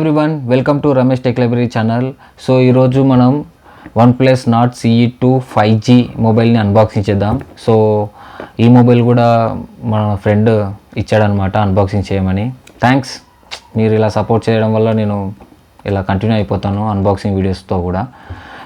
Everyone welcome to Ramesh tech library channel. So ఈరోజు మనం OnePlus Nord CE 2 5G మొబైల్ని unboxing చేద్దాం. సో ఈ మొబైల్ కూడా మన ఫ్రెండ్ ఇచ్చాడనమాట అన్బాక్సింగ్ చేయమని. థ్యాంక్స్, మీరు ఇలా సపోర్ట్ చేయడం వల్ల నేను ఇలా కంటిన్యూ అయిపోతాను అన్బాక్సింగ్ వీడియోస్తో కూడా.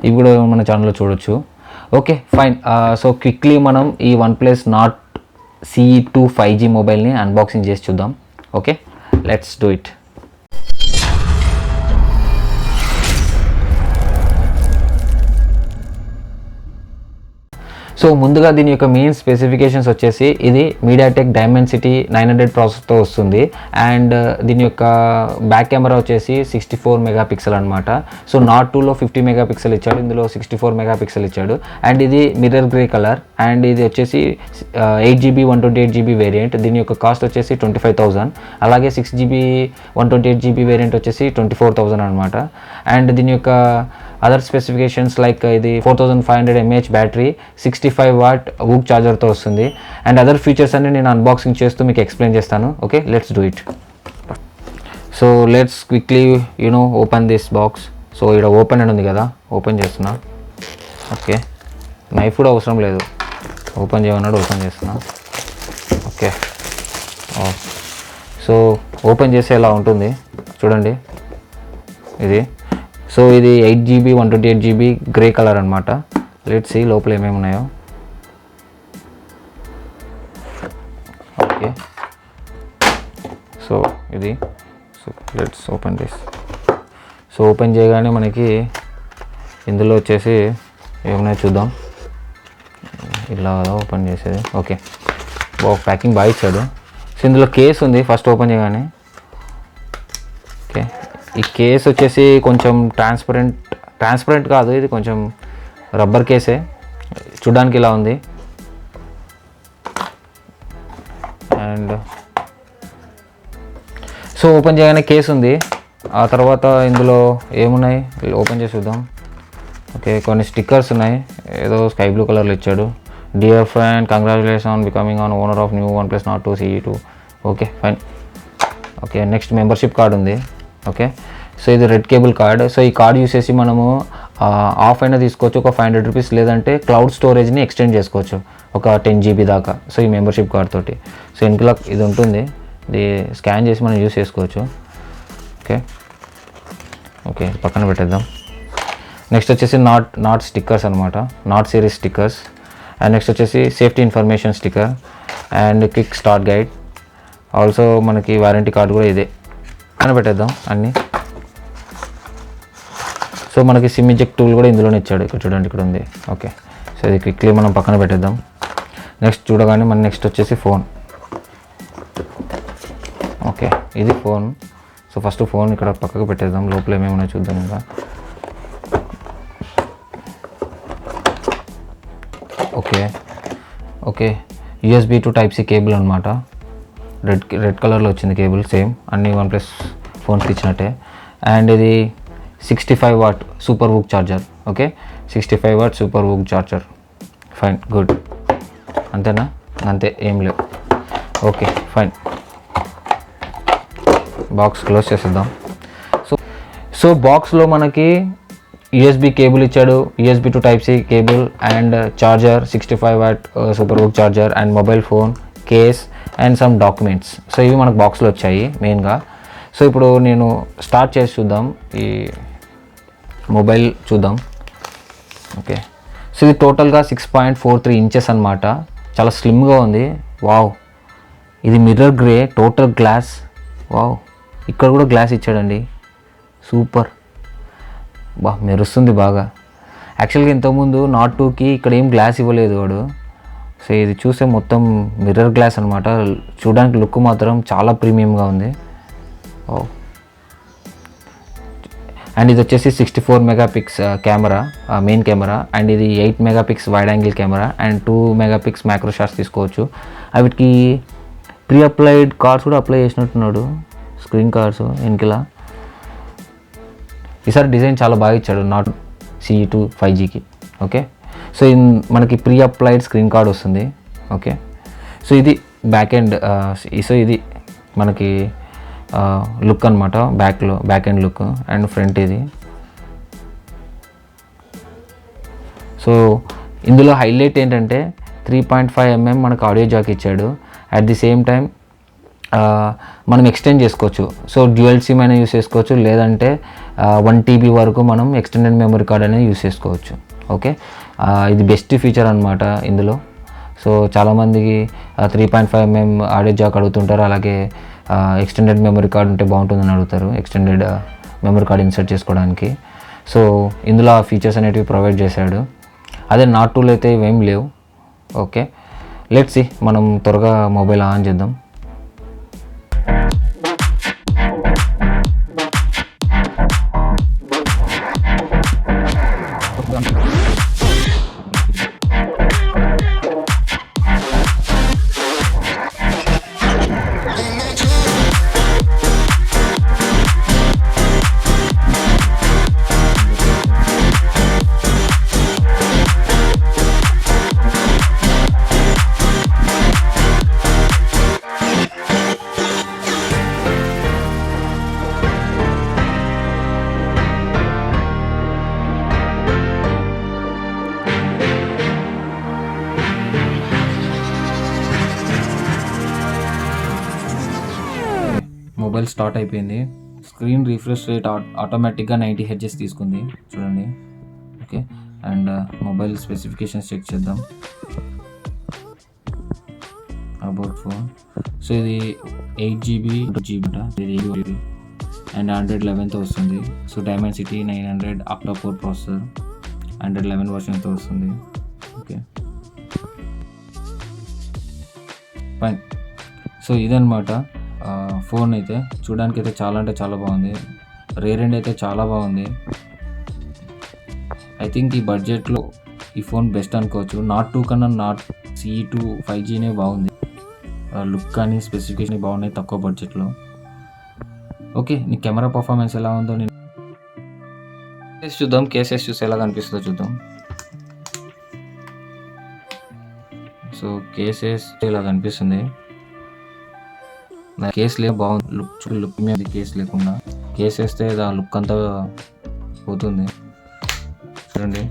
ఇవి కూడా మన ఛానల్లో చూడొచ్చు. Okay fine. సో క్విక్లీ మనం ఈ OnePlus Nord CE 2 5G మొబైల్ని అన్బాక్సింగ్ చేసి చూద్దాం. Okay, let's do it. So ముందుగా దీని యొక్క మెయిన్ స్పెసిఫికేషన్స్ వచ్చేసి ఇది మీడియాటెక్ డైమెన్సిటీ 900 ప్రాసెస్తో వస్తుంది. అండ్ దీని యొక్క బ్యాక్ కెమెరా వచ్చేసి 64 మెగాపిక్సెల్ అనమాట. సో Nord 2లో 50 మెగాపిక్సెల్ ఇచ్చాడు, ఇందులో 64 మెగాపిక్సెల్ ఇచ్చాడు. అండ్ ఇది మిర్రర్ గ్రే కలర్. అండ్ ఇది వచ్చేసి 8GB 128GB వేరియంట్. దీని యొక్క కాస్ట్ వచ్చేసి 25,000. అలాగే 6GB 128GB వేరియంట్ వచ్చేసి 24,000 అనమాట. అండ్ దీని యొక్క అదర్ స్పెసిఫికేషన్స్ లైక్ ఇది 4500 mAh బ్యాటరీ, 65 వాట్ వూక్ ఛార్జర్తో వస్తుంది. అండ్ అదర్ ఫీచర్స్ అన్ని నేను అన్బాక్సింగ్ చేస్తూ మీకు ఎక్స్ప్లెయిన్ చేస్తాను. Okay, let's do it. So let's quickly open this box. So ఇక్కడ ఓపెన్ అని ఉంది కదా, ఓపెన్ చేస్తున్నా. ఓకే, నైఫ్ కూడా అవసరం లేదు, ఓపెన్ చేయమన్నాడు, ఓపెన్ చేస్తున్నా. ఓకే, సో ఓపెన్ చేస్తే ఇలా ఉంటుంది చూడండి ఇది. సో ఇది 8GB 128GB గ్రే కలర్ అనమాట. లెట్స్ సీ లోపల ఏమేమి ఉన్నాయో. ఓకే, సో ఇది. So let's open this. So open చేయగానే మనకి ఇందులో వచ్చేసి ఏమున్నాయో చూద్దాం. ఇలా ఓపెన్ చేసేది. ఓకే, ప్యాకింగ్ బాగా ఇచ్చాడు. సో ఇందులో కేస్ ఉంది ఫస్ట్ ఓపెన్ చేయగానే. ఓకే, ఈ కేస్ వచ్చేసి కొంచెం ట్రాన్స్పరెంట్ కాదు, ఇది కొంచెం రబ్బర్ కేసే, చూడడానికి ఇలా ఉంది. అండ్ సో ఓపెన్ చేయగానే కేస్ ఉంది. ఆ తర్వాత ఇందులో ఏమున్నాయి ఓపెన్ చేసి చూద్దాం. ఓకే, కొన్ని స్టిక్కర్స్ ఉన్నాయి, ఏదో స్కై బ్లూ కలర్లో ఇచ్చాడు. Dear friend, congratulation on becoming on owner of new OnePlus Nord 2 CE 2. Okay fine. Okay, next membership card ఉంది. ఓకే, సో ఇది రెడ్ కేబుల్ కార్డ్. సో ఈ కార్డ్ యూస్ చేసి మనము ఆఫ్ అయినా తీసుకోవచ్చు, ఒక 500 రూపీస్, లేదంటే క్లౌడ్ స్టోరేజ్ని ఎక్స్టెండ్ చేసుకోవచ్చు ఒక 10GB దాకా. సో ఈ మెంబర్షిప్ కార్డ్ తోటి. సో వెనకల ఇది ఉంటుంది, ఇది స్కాన్ చేసి మనం యూస్ చేసుకోవచ్చు. ఓకే ఓకే పక్కన పెట్టేద్దాం. నెక్స్ట్ వచ్చేసి నాట్ స్టిక్కర్స్ అనమాట, Nord series stickers. And next వచ్చేసి safety information sticker and quick start guide. Also మనకి వారంటీ కార్డు కూడా ఇదే. పక్కన పెట్టేద్దాం అన్నీ. సో మనకి సిమ్ ఇంజెక్ట్ టూల్ కూడా ఇందులోనే ఇచ్చాడు, ఇక్కడ చూడండి, ఇక్కడ ఉంది. ఓకే, సో ఇది క్విక్లీ మనం పక్కన పెట్టేద్దాం. నెక్స్ట్ చూడగానే మన నెక్స్ట్ వచ్చేసి ఫోన్. ఓకే, ఇది ఫోన్. సో ఫస్ట్ ఫోన్ ఇక్కడ పక్కకు పెట్టేద్దాం, లోపల ఏమేమన్నా చూద్దాం ఇంకా. Okay okay USB to Type-C cable అనమాట. రెడ్ కలర్లో వచ్చింది కేబుల్, సేమ్ అన్ని OnePlus ఫోన్స్కి ఇచ్చినట్టే. అండ్ ఇది 65 what super VOOC charger. Okay, 65 what super VOOC charger. Fine, good. అంతేనా? అంతే, ఏం లేవు. ఓకే ఫైన్, బాక్స్ క్లోజ్ చేసేద్దాం. సో బాక్స్లో మనకి USB కేబుల్ ఇచ్చాడు, USB to Type-C cable and charger, 65 what super VOOC charger and mobile phone, case and some documents. So ఇవి మనకు బాక్స్లో వచ్చాయి మెయిన్గా. సో ఇప్పుడు నేను స్టార్ట్ చేసి చూద్దాం, ఈ మొబైల్ చూద్దాం. ఓకే, సో ఇది టోటల్గా 6.43 ఇంచెస్ అనమాట, చాలా స్లిమ్గా ఉంది. వావ్, ఇది mirror grey, total glass. Wow, ఇక్కడ కూడా గ్లాస్ ఇచ్చాడండి, సూపర్. మెరుస్తుంది బాగా. యాక్చువల్గా ఇంతకుముందు Nord 2కి ఇక్కడ ఏం గ్లాస్ ఇవ్వలేదు వాడు. సో ఇది చూస్తే మొత్తం మిర్రర్ గ్లాస్ అనమాట, చూడడానికి లుక్ మాత్రం చాలా ప్రీమియంగా ఉంది. అండ్ ఇది వచ్చేసి 64 megapixel camera, main camera. And ఇది 8 megapixel wide angle camera and 2 megapixel macro shots తీసుకోవచ్చు. వీటికి ప్రీ అప్లైడ్ కార్డ్స్ కూడా అప్లై చేసినట్టున్నాడు, స్క్రీన్ కార్డ్స్ వెనకలా. ఈసారి డిజైన్ చాలా బాగా ఇచ్చాడు Nord CE 2 5Gకి. ఓకే, సో మనకి ప్రీ అప్లైడ్ స్క్రీన్ కార్డ్ వస్తుంది. ఓకే, సో ఇది బ్యాక్ ఎండ్. సో ఇది మనకి లుక్ అనమాట, back end look and front ఇది. సో ఇందులో హైలైట్ ఏంటంటే 3.5 మనకు ఆడియో జాక్ ఇచ్చాడు. అట్ ది సేమ్ టైం మనం ఎక్స్టెండ్ చేసుకోవచ్చు. సో డ్యూయల్ సిమ్ అయినా యూస్ చేసుకోవచ్చు, లేదంటే 1 TB వరకు మనం ఎక్స్టెండెడ్ మెమరీ కార్డ్ అనేది యూస్ చేసుకోవచ్చు. ఓకే, ఇది బెస్ట్ ఫీచర్ అనమాట ఇందులో. సో చాలామందికి 3.5 ఆడియో జాక్ అడుగుతుంటారు, అలాగే ఎక్స్టెండెడ్ మెమరీ కార్డ్ ఉంటే బాగుంటుందని అడుగుతారు, ఎక్స్టెండెడ్ మెమరీ కార్డ్ ఇన్సర్ట్ చేసుకోవడానికి. సో ఇందులో ఆ ఫీచర్స్ అనేటివి ప్రొవైడ్ చేశాడు. అదే నాట్ 2లో అయితే ఇవేం లేవు. ఓకే, లెట్స్ సీ, మనం త్వరగా మొబైల్ ఆన్ చేద్దాం. మొబైల్ స్టార్ట్ అయిపోయింది. స్క్రీన్ రిఫ్రెష్ రేట్ ఆటోమేటిక్గా 90 Hz తీసుకుంది చూడండి. Okay, and mobile specifications check చేద్దాం. అబౌట్ ఫోన్, సో ఇది 8GB ఇది 8GB అండ్ Android 11తో వస్తుంది. So Dimensity 900 octa-core processor, Android 11 వర్షన్తో వస్తుంది. Okay fine. సో ఇదన్నమాట ఫోన్. అయితే చూడడానికి అయితే చాలా అంటే చాలా బాగుంది. రేర్ ఎండ్ అయితే చాలా బాగుంది. ఐ థింక్ ఈ బడ్జెట్లో ఈ ఫోన్ బెస్ట్ అనుకోవచ్చు. నాట్ 2 కన్నా నాట్ CE2 5Gనే బాగుంది. లుక్ కానీ స్పెసిఫికేషన్ బాగున్నాయి తక్కువ బడ్జెట్లో. ఓకే, నీ కెమెరా పర్ఫార్మెన్స్ ఎలా ఉందో నేను చూద్దాం. కేసెస్ చూసి ఎలా కనిపిస్తుందో చూద్దాం. సో కేసెస్ ఇలా కనిపిస్తుంది. నా కేస్ లేదు, బాగుంది లుక్ మీద. కేస్ లేకుండా కేస్ వేస్తే ఆ లుక్ అంతా పోతుంది చూడండి.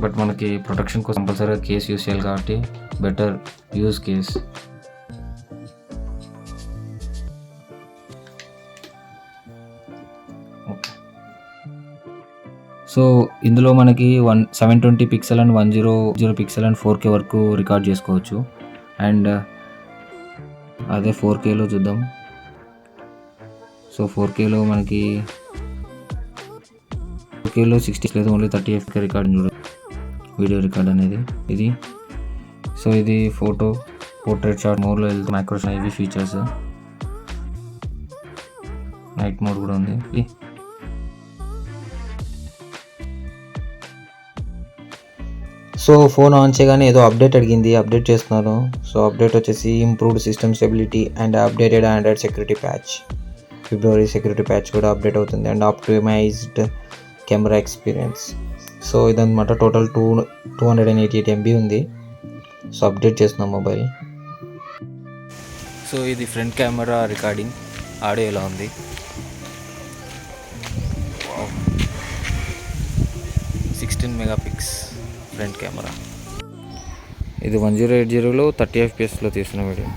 బట్ మనకి ప్రొటెక్షన్ కోసం కంపల్సరీగా కేస్ యూస్ చేయాలి కాబట్టి బెటర్ యూజ్ కేస్. సో ఇందులో మనకి 720 pixel and 100 pixel and 4K వరకు రికార్డ్ చేసుకోవచ్చు. అండ్ అదే 4Kలో చూద్దాం. సో 4Kలో మనకి 60 లేదు, ఓన్లీ 30 FPS రికార్డ్ చూడ వీడియో రికార్డ్ అనేది ఇది. సో ఇది పోర్ట్రేట్ షాట్ మోడ్లో వెళ్తే మైక్రోఫోన్ ఇవి ఫీచర్స్. నైట్ మోడ్ కూడా ఉంది. సో ఫోన్ ఆన్ చేయగానే ఏదో అప్డేట్ అడిగింది, అప్డేట్ చేస్తున్నాను. సో అప్డేట్ వచ్చేసి improved system stability and updated Android security patch. February security patch కూడా అప్డేట్ అవుతుంది and optimised camera experience. So ఇదన్నమాట. టోటల్ 288 MB ఉంది. సో అప్డేట్ చేస్తున్నాం మొబైల్. సో ఇది ఫ్రంట్ కెమెరా రికార్డింగ్. ఆడియో ఎలా ఉంది? 16 మెగాపిక్స్ ఫ్రంట్ కెమెరా. ఇది 1080లో 30 FPSలో తీసిన వీడియో.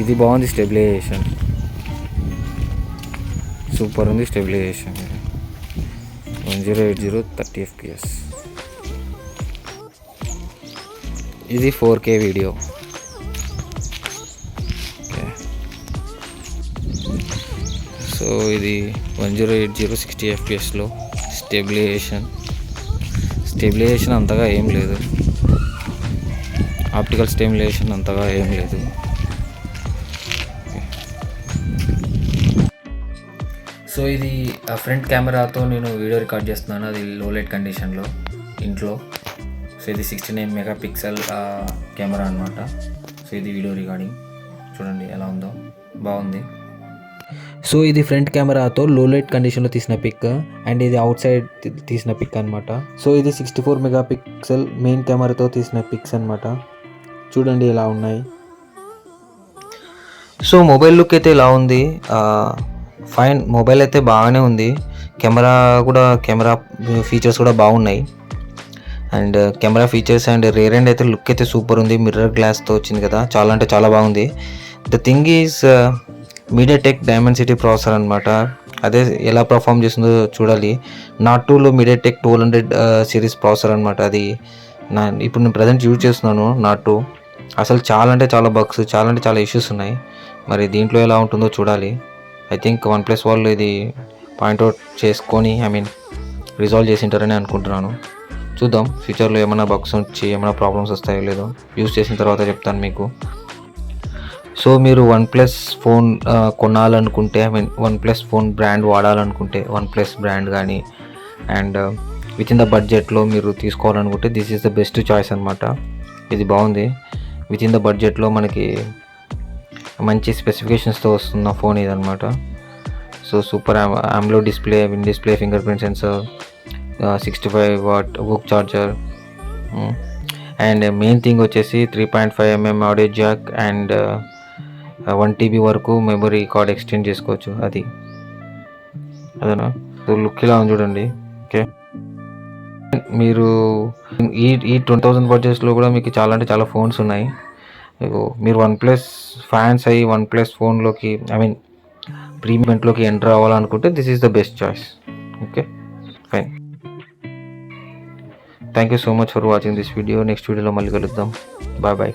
ఇది బాగుంది, స్టెబిలైజేషన్ సూపర్ ఉంది. Stabilization 1080 30 FPS. ఇది 4K వీడియో. సో ఇది 1080 60 FPSలో స్టెబిలైజేషన్ అంతగా ఏం లేదు, ఆప్టికల్ స్టెబిలైజేషన్ అంతగా ఏం లేదు. సో ఇది ఫ్రంట్ కెమెరాతో నేను వీడియో రికార్డ్ చేస్తున్నాను, అది లో లైట్ కండిషన్లో ఇంట్లో. సో ఇది 16 మెగాపిక్సెల్ కెమెరా అనమాట. సో ఇది వీడియో రికార్డింగ్ చూడండి ఎలా ఉందో, బాగుంది. సో ఇది ఫ్రంట్ కెమెరాతో లో లైట్ కండిషన్లో తీసిన పిక్ అండ్ ఇది అవుట్ సైడ్ తీసిన పిక్ అనమాట. సో ఇది 64 మెగాపిక్సెల్ మెయిన్ కెమెరాతో తీసిన పిక్స్ అనమాట. చూడండి ఎలా ఉన్నాయి. సో మొబైల్ లుక్ అయితే ఇలా ఉంది. ఫైన్, మొబైల్ అయితే బాగానే ఉంది. కెమెరా ఫీచర్స్ కూడా బాగున్నాయి. And camera features and rear end అయితే లుక్ అయితే సూపర్ ఉంది. మిర్రర్ గ్లాస్తో వచ్చింది కదా, చాలా అంటే చాలా బాగుంది. The thing is MediaTek Dimensity processor అనమాట. అదే ఎలా పర్ఫామ్ చేస్తుందో చూడాలి. నాట్ 2లో మీడియాటెక్ 1200 సిరీస్ ప్రాసెసర్ అనమాట. అది ఇప్పుడు నేను ప్రజెంట్ యూజ్ చేస్తున్నాను నాట్ 2. అసలు చాలా అంటే చాలా బగ్స్, చాలా అంటే చాలా ఇష్యూస్ ఉన్నాయి. మరి దీంట్లో ఎలా ఉంటుందో చూడాలి. ఐ థింక్ వన్ప్లస్ వాళ్ళు ఇది పాయింట్అవుట్ చేసుకొని రిజాల్వ్ చేసింటారని అనుకుంటున్నాను. చూద్దాం ఫ్యూచర్లో ఏమైనా బగ్స్ వచ్చి ఏమైనా ప్రాబ్లమ్స్ వస్తాయో లేదో యూజ్ చేసిన తర్వాత చెప్తాను మీకు. సో మీరు వన్ప్లస్ ఫోన్ కొనాలనుకుంటే, వన్ప్లస్ ఫోన్ బ్రాండ్ వాడాలనుకుంటే, వన్ప్లస్ బ్రాండ్ కానీ అండ్ విత్ ఇన్ ద బడ్జెట్లో మీరు తీసుకోవాలనుకుంటే this is the best choice అనమాట. ఇది బాగుంది. విత్ ఇన్ ద బడ్జెట్లో మనకి మంచి స్పెసిఫికేషన్స్తో వస్తున్న ఫోన్ ఇది అనమాట. So super AMOLED display, in display finger print sensor, 65 what VOOC charger, and main thing వచ్చేసి 3.5mm audio Jack and 1 TB వరకు మెమరీ కార్డ్ ఎక్స్టెండ్ చేసుకోవచ్చు. అదేనా. సో లుక్ ఇలా ఉంది చూడండి. ఓకే, మీరు ఈ 20,000 బడ్జెట్స్లో కూడా మీకు చాలా అంటే చాలా ఫోన్స్ ఉన్నాయి. మీరు వన్ప్లస్ ఫ్యాన్స్ అయ్యి వన్ప్లస్ ఫోన్లోకి ప్రీమియంట్లోకి ఎంటర్ అవ్వాలనుకుంటే this is the best choice. Okay, fine. Thank you so much for watching this video. Next వీడియోలో మళ్ళీ కలుద్దాం. Bye bye.